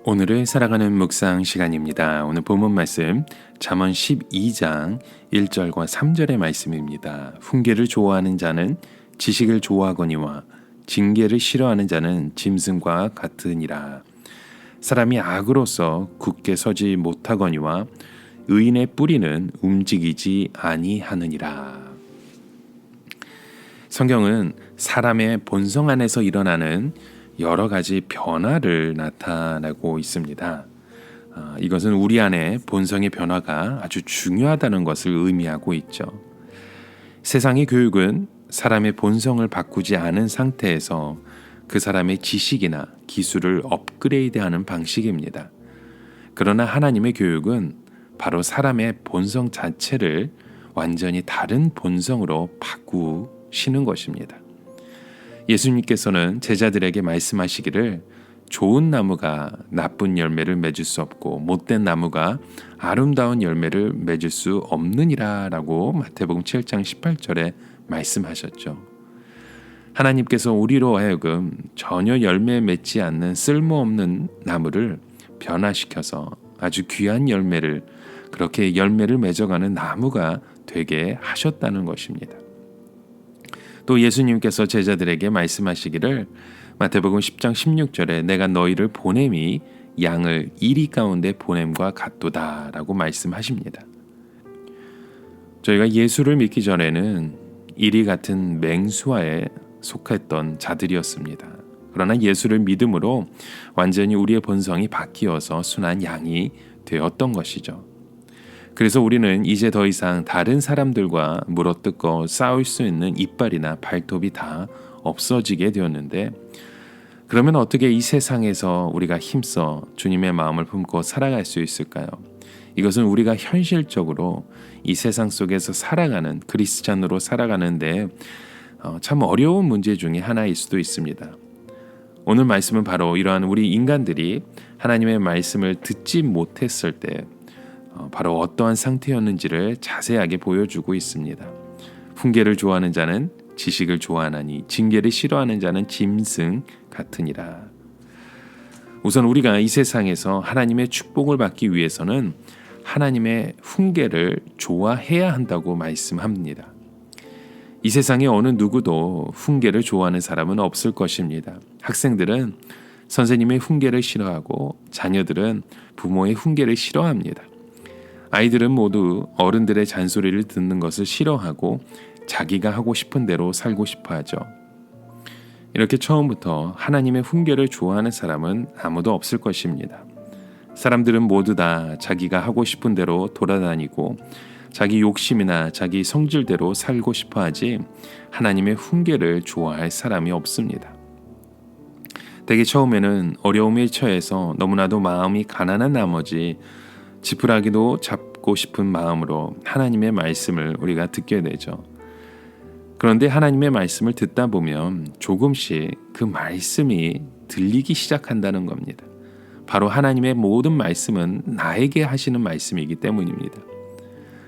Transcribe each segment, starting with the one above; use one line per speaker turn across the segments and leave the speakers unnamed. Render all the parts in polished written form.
오늘을 살아가는 묵상 시간입니다. 오늘 본문 말씀 잠언 12장 1절과 3절의 말씀입니다. 훈계를 좋아하는 자는 지식을 좋아하거니와 징계를 싫어하는 자는 짐승과 같으니라. 사람이 악으로서 굳게 서지 못하거니와 의인의 뿌리는 움직이지 아니하느니라. 성경은 사람의 본성 안에서 일어나는 여러 가지 변화를 나타내고 있습니다. 이것은 우리 안에 본성의 변화가 아주 중요하다는 것을 의미하고 있죠. 세상의 교육은 사람의 본성을 바꾸지 않은 상태에서 그 사람의 지식이나 기술을 업그레이드하는 방식입니다. 그러나 하나님의 교육은 바로 사람의 본성 자체를 완전히 다른 본성으로 바꾸시는 것입니다. 예수님께서는 제자들에게 말씀하시기를 좋은 나무가 나쁜 열매를 맺을 수 없고 못된 나무가 아름다운 열매를 맺을 수 없느니라 라고 마태복음 7장 18절에 말씀하셨죠. 하나님께서 우리로 하여금 전혀 열매 맺지 않는 쓸모없는 나무를 변화시켜서 아주 귀한 열매를 그렇게 열매를 맺어가는 나무가 되게 하셨다는 것입니다. 또 예수님께서 제자들에게 말씀하시기를 마태복음 10장 16절에 내가 너희를 보냄이 양을 이리 가운데 보냄과 같도다 라고 말씀하십니다. 저희가 예수를 믿기 전에는 이리 같은 맹수와에 속했던 자들이었습니다. 그러나 예수를 믿음으로 완전히 우리의 본성이 바뀌어서 순한 양이 되었던 것이죠. 그래서 우리는 이제 더 이상 다른 사람들과 물어뜯고 싸울 수 있는 이빨이나 발톱이 다 없어지게 되었는데, 그러면 어떻게 이 세상에서 우리가 힘써 주님의 마음을 품고 살아갈 수 있을까요? 이것은 우리가 현실적으로 이 세상 속에서 살아가는 크리스찬으로 살아가는데 참 어려운 문제 중에 하나일 수도 있습니다. 오늘 말씀은 바로 이러한 우리 인간들이 하나님의 말씀을 듣지 못했을 때 바로 어떠한 상태였는지를 자세하게 보여주고 있습니다. 훈계를 좋아하는 자는 지식을 좋아하나니 징계를 싫어하는 자는 짐승 같으니라. 우선 우리가 이 세상에서 하나님의 축복을 받기 위해서는 하나님의 훈계를 좋아해야 한다고 말씀합니다. 이 세상에 어느 누구도 훈계를 좋아하는 사람은 없을 것입니다. 학생들은 선생님의 훈계를 싫어하고 자녀들은 부모의 훈계를 싫어합니다. 아이들은 모두 어른들의 잔소리를 듣는 것을 싫어하고 자기가 하고 싶은 대로 살고 싶어 하죠. 이렇게 처음부터 하나님의 훈계를 좋아하는 사람은 아무도 없을 것입니다. 사람들은 모두 다 자기가 하고 싶은 대로 돌아다니고 자기 욕심이나 자기 성질대로 살고 싶어 하지 하나님의 훈계를 좋아할 사람이 없습니다. 대개 처음에는 어려움에 처해서 너무나도 마음이 가난한 나머지 지푸라기도 잡고 싶은 마음으로 하나님의 말씀을 우리가 듣게 되죠. 그런데 하나님의 말씀을 듣다 보면 조금씩 그 말씀이 들리기 시작한다는 겁니다. 바로 하나님의 모든 말씀은 나에게 하시는 말씀이기 때문입니다.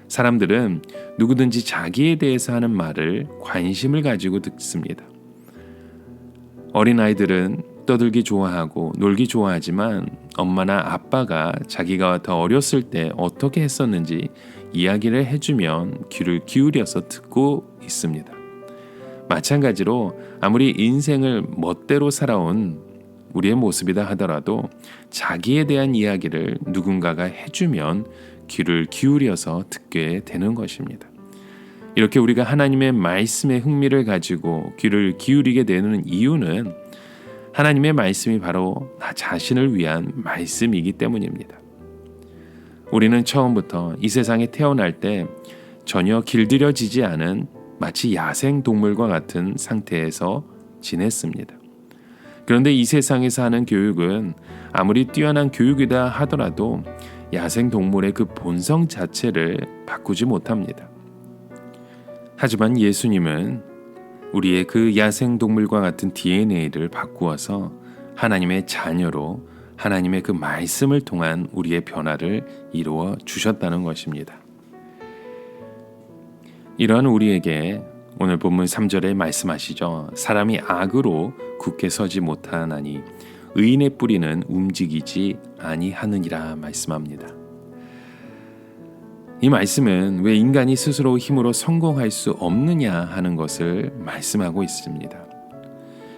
사람들은 누구든지 자기에 대해서 하는 말을 관심을 가지고 듣습니다. 어린아이들은 떠들기 좋아하고 놀기 좋아하지만 엄마나 아빠가 자기가 더 어렸을 때 어떻게 했었는지 이야기를 해주면 귀를 기울여서 듣고 있습니다. 마찬가지로 아무리 인생을 멋대로 살아온 우리의 모습이다 하더라도 자기에 대한 이야기를 누군가가 해주면 귀를 기울여서 듣게 되는 것입니다. 이렇게 우리가 하나님의 말씀에 흥미를 가지고 귀를 기울이게 되는 이유는 하나님의 말씀이 바로 나 자신을 위한 말씀이기 때문입니다. 우리는 처음부터 이 세상에 태어날 때 전혀 길들여지지 않은 마치 야생 동물과 같은 상태에서 지냈습니다. 그런데 이 세상에서 하는 교육은 아무리 뛰어난 교육이다 하더라도 야생 동물의 그 본성 자체를 바꾸지 못합니다. 하지만 예수님은 우리의 그 야생 동물과 같은 DNA를 바꾸어서 하나님의 자녀로 하나님의 그 말씀을 통한 우리의 변화를 이루어 주셨다는 것입니다. 이러한 우리에게 오늘 본문 3절에 말씀하시죠. 사람이 악으로 굳게 서지 못하나니 의인의 뿌리는 움직이지 아니하느니라 말씀합니다. 이 말씀은 왜 인간이 스스로 힘으로 성공할 수 없느냐 하는 것을 말씀하고 있습니다.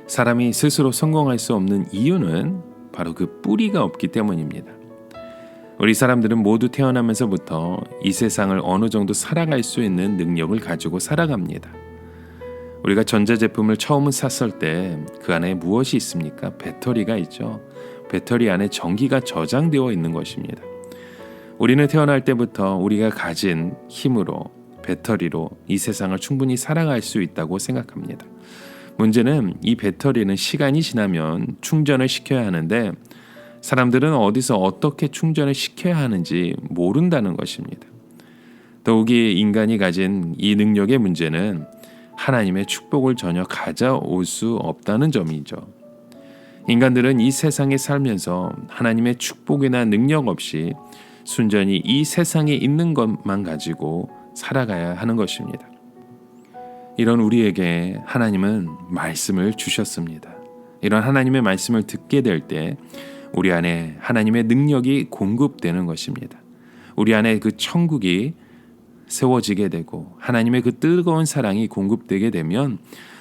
사람이 스스로 성공할 수 없는 이유는 바로 그 뿌리가 없기 때문입니다. 우리 사람들은 모두 태어나면서부터 이 세상을 어느 정도 살아갈 수 있는 능력을 가지고 살아갑니다. 우리가 전자제품을 처음 샀을 때 그 안에 무엇이 있습니까? 배터리가 있죠. 배터리 안에 전기가 저장되어 있는 것입니다. 우리는 태어날 때부터 우리가 가진 힘으로, 배터리로 이 세상을 충분히 살아갈 수 있다고 생각합니다. 문제는 이 배터리는 시간이 지나면 충전을 시켜야 하는데 사람들은 어디서 어떻게 충전을 시켜야 하는지 모른다는 것입니다. 더욱이 인간이 가진 이 능력의 문제는 하나님의 축복을 전혀 가져올 수 없다는 점이죠. 인간들은 이 세상에 살면서 하나님의 축복이나 능력 없이 순전히 이 세상에 있는 것만 가지고 살아가야 하는 것입니다. 이런 우리에게 하나님은 말씀을 주셨습니다. 이런 하나님의 말씀을 듣게 될 때 우리 안에 하나님의 능력이 공급되는 것입니다. 우리 안에 그 천국이 세워지게 되고 하나님의 그 뜨거운 사랑이 공급되게 되면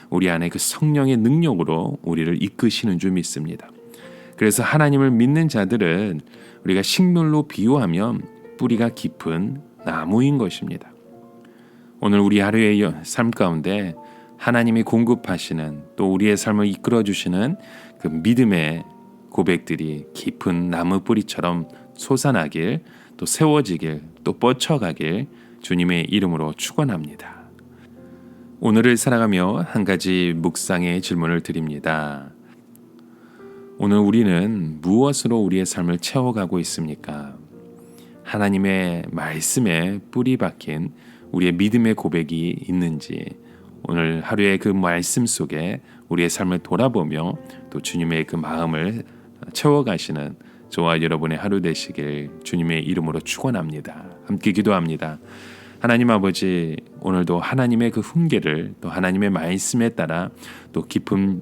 우리 안에 그 성령의 능력으로 우리를 이끄시는 줄 믿습니다. 그래서 하나님을 믿는 자들은 우리가 식물로 비유하면 뿌리가 깊은 나무인 것입니다. 오늘 우리 하루의 삶 가운데 하나님이 공급하시는 또 우리의 삶을 이끌어주시는 그 믿음의 고백들이 깊은 나무 뿌리처럼 솟아나길, 또 세워지길, 또 뻗쳐가길 주님의 이름으로 축원합니다. 오늘을 살아가며 한 가지 묵상의 질문을 드립니다. 오늘 우리는 무엇으로 우리의 삶을 채워가고 있습니까? 하나님의 말씀에 뿌리 박힌 우리의 믿음의 고백이 있는지 오늘 하루의 그 말씀 속에 우리의 삶을 돌아보며 또 주님의 그 마음을 채워가시는 저와 여러분의 하루 되시길 주님의 이름으로 축원합니다. 함께 기도합니다. 하나님 아버지, 오늘도 하나님의 그 훈계를 또 하나님의 말씀에 따라 또 깊은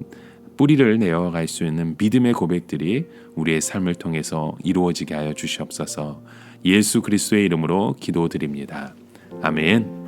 뿌리를 내어갈 수 있는 믿음의 고백들이 우리의 삶을 통해서 이루어지게 하여 주시옵소서. 예수 그리스도의 이름으로 기도드립니다. 아멘.